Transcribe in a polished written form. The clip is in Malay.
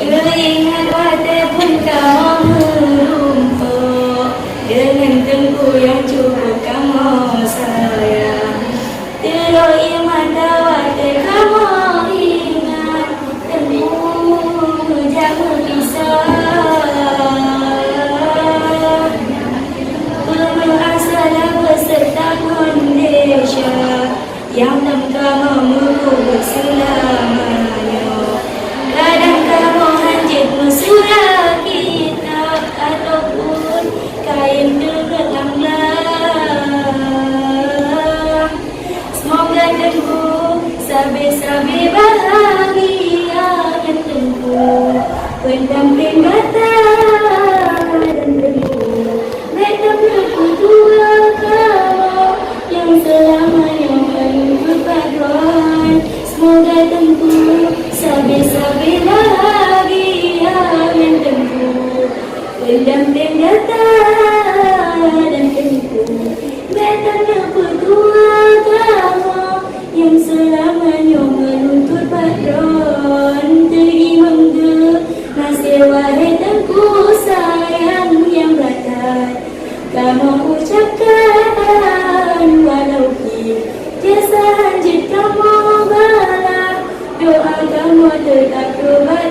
Teringat walaupun kamu merumput dengan tengku yang cukup kamu sayang. Teroi mata wate kamu ingat temu jangan pisah. Penuh asalah beserta Indonesia yang kamu menunggu selamanya. Kadang kamu hanjit mesura kita ataupun kain dengan langlang. Semoga tengku sabi-sabi bahagia dan tengku pendamping mata dan tengku betaplah kedua kamu yang selamanya menunggu paduan. Semoga tengku sabi-sabi bahagia dan tengku pendamping mata dan tengku betaplah kedua kamu yang selamanya menuntut paduan. Terima kasih wahai tengku sayang yang batat kamu ucapkan walau jasa hanjit kamu bala doa kamu tetap berubah.